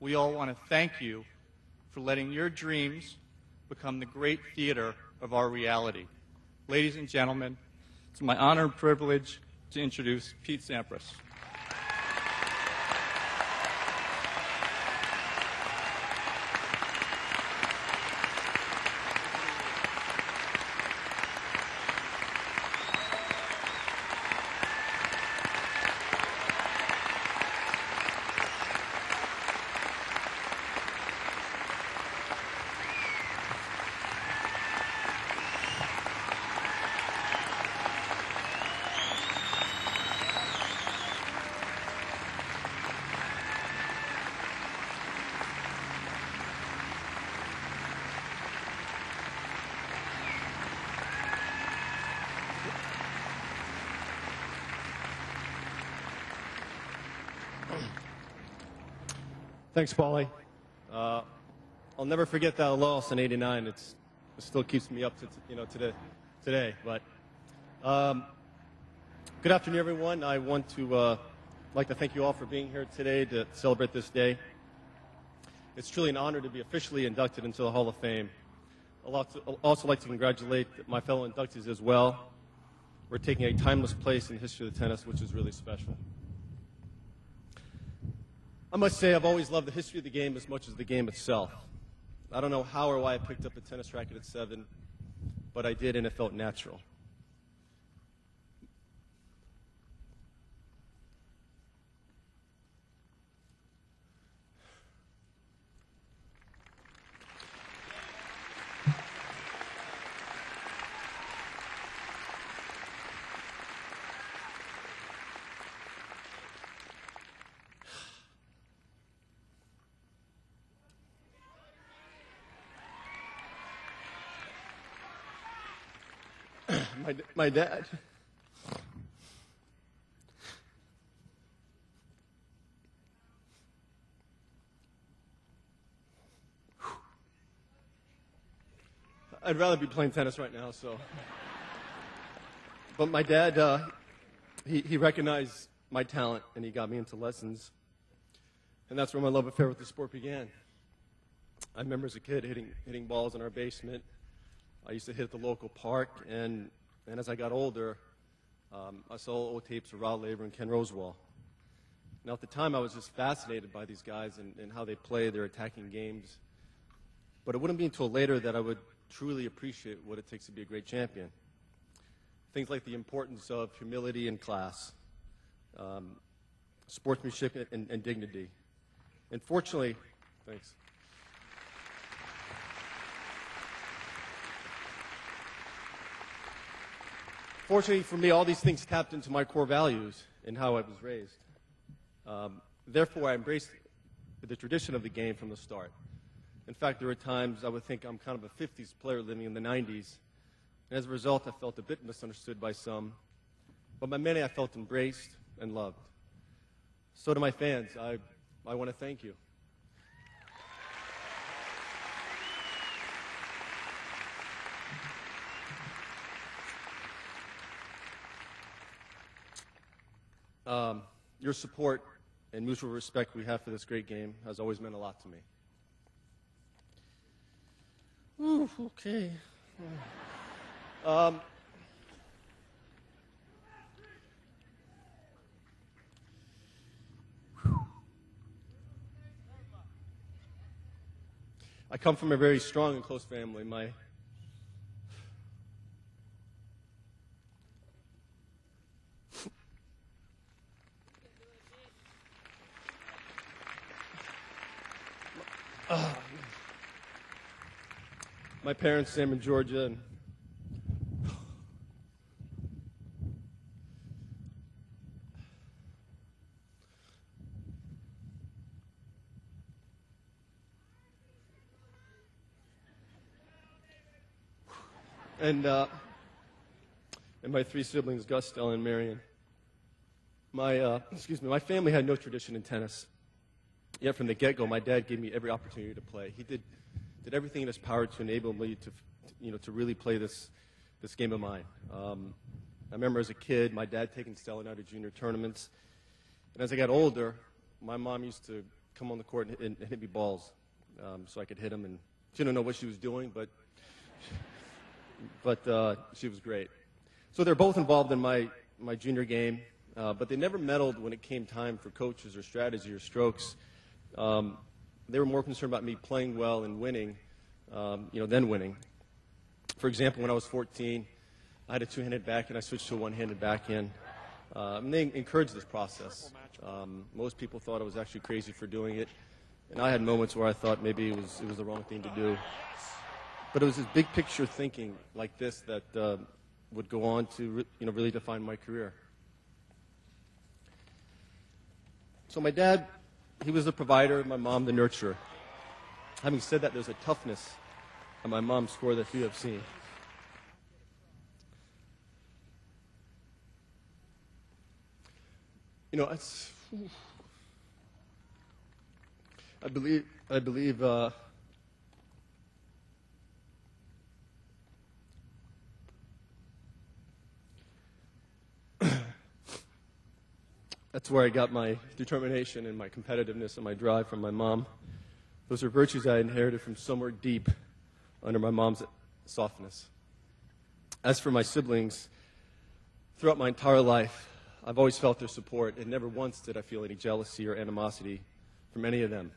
we all want to thank you for letting your dreams become the great theater of our reality. Ladies and gentlemen, it's my honor and privilege to introduce Pete Sampras. Thanks, Paulie. I'll never forget that loss in '89. It still keeps me up to today. But good afternoon, everyone. I want to like to thank you all for being here today to celebrate this day. It's truly an honor to be officially inducted into the Hall of Fame. I'd also like to congratulate my fellow inductees as well. We're taking a timeless place in the history of the tennis, which is really special. I must say I've always loved the history of the game as much as the game itself. I don't know how or why I picked up a tennis racket at 7, but I did, and it felt natural. My dad. I'd rather be playing tennis right now, so. But my dad, he recognized my talent, and he got me into lessons. And that's where my love affair with the sport began. I remember as a kid hitting balls in our basement. I used to hit at the local park, and as I got older, I saw old tapes of Rod Laver and Ken Rosewall. Now, at the time, I was just fascinated by these guys and how they play their attacking games. But it wouldn't be until later that I would truly appreciate what it takes to be a great champion. Things like the importance of humility and class, sportsmanship and dignity. And fortunately, thanks. Fortunately for me, all these things tapped into my core values and how I was raised. Therefore, I embraced the tradition of the game from the start. In fact, there were times I would think I'm kind of a 50s player living in the 90s. And as a result, I felt a bit misunderstood by some. But by many, I felt embraced and loved. So to my fans, I want to thank you. Your support and mutual respect we have for this great game has always meant a lot to me. Ooh, okay. I come from a very strong and close family. My parents, Sam and Georgia, and my 3 siblings, Gus, Stella, and Marion. My family had no tradition in tennis. Yet from the get-go, my dad gave me every opportunity to play. He did everything in his power to enable me to really play this game of mine. I remember as a kid, my dad taking Stella and I to junior tournaments. And as I got older, my mom used to come on the court and hit me balls so I could hit them. And she didn't know what she was doing, but she was great. So they're both involved in my junior game, but they never meddled when it came time for coaches or strategy or strokes. They were more concerned about me playing well and winning, than winning. For example, when I was 14, I had a two-handed backhand. I switched to a one-handed backhand. And they encouraged this process. Most people thought I was actually crazy for doing it, and I had moments where I thought maybe it was the wrong thing to do. But it was this big picture thinking like this that would go on to really define my career. So my dad, he was the provider, my mom the nurturer. Having said that, there's a toughness on my mom's score that few have seen. I believe that's where I got my determination and my competitiveness and my drive from my mom. Those are virtues I inherited from somewhere deep under my mom's softness. As for my siblings, throughout my entire life, I've always felt their support, and never once did I feel any jealousy or animosity from any of them,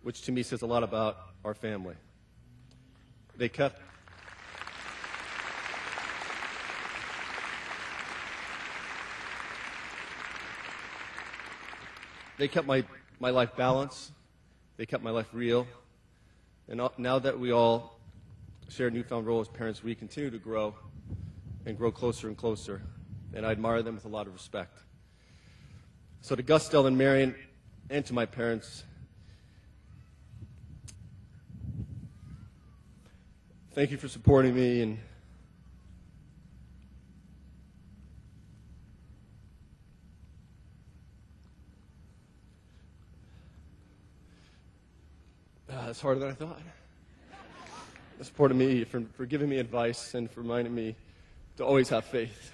which to me says a lot about our family. They kept my life balanced. They kept my life real. And now that we all share a newfound role as parents, we continue to grow and grow closer and closer. And I admire them with a lot of respect. So to Gustel and Marion, and to my parents, thank you for supporting me. And it's harder than I thought. Supporting me, for giving me advice, and for reminding me to always have faith.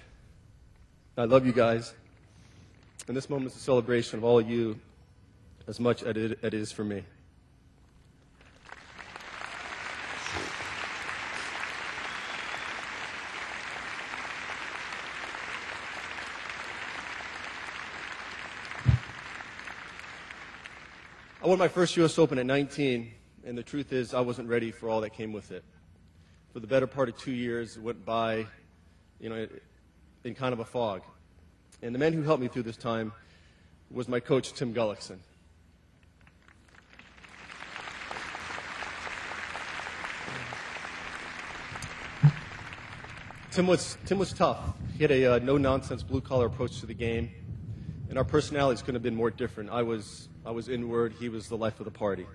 I love you guys, and this moment is a celebration of all of you as much as it is for me. I won my first U.S. Open at 19, and the truth is I wasn't ready for all that came with it. For the better part of 2 years, it went by, in kind of a fog. And the man who helped me through this time was my coach, Tim Gullikson. Tim was tough. He had a no-nonsense, blue-collar approach to the game, and our personalities couldn't have been more different. I was inward. He was the life of the party.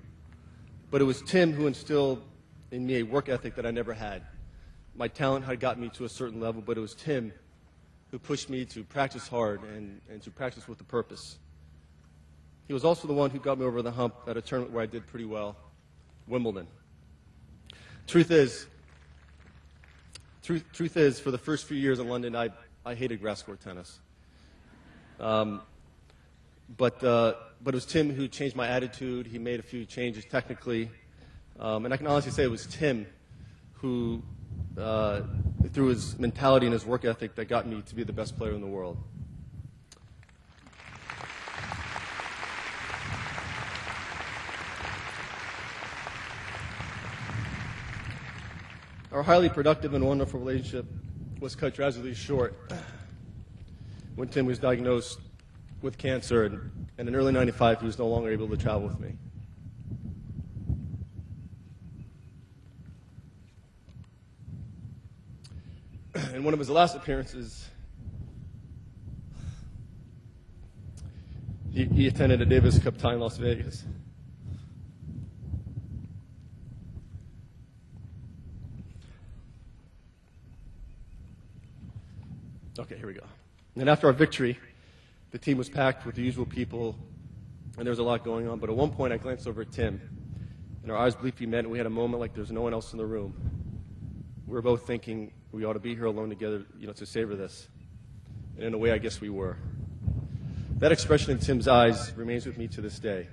But it was Tim who instilled in me a work ethic that I never had. My talent had gotten me to a certain level, but it was Tim who pushed me to practice hard and to practice with a purpose. He was also the one who got me over the hump at a tournament where I did pretty well, Wimbledon. Truth is, for the first few years in London, I hated grass court tennis. But it was Tim who changed my attitude. He made a few changes technically. And I can honestly say it was Tim who, through his mentality and his work ethic, that got me to be the best player in the world. Our highly productive and wonderful relationship was cut drastically short when Tim was diagnosed with cancer, and in early '95 he was no longer able to travel with me. In one of his last appearances, he attended a Davis Cup tie in Las Vegas. Okay, here we go. And after our victory, the team was packed with the usual people, and there was a lot going on. But at one point, I glanced over at Tim, and our eyes briefly met, and we had a moment like there's no one else in the room. We were both thinking we ought to be here alone together, to savor this. And in a way, I guess we were. That expression in Tim's eyes remains with me to this day.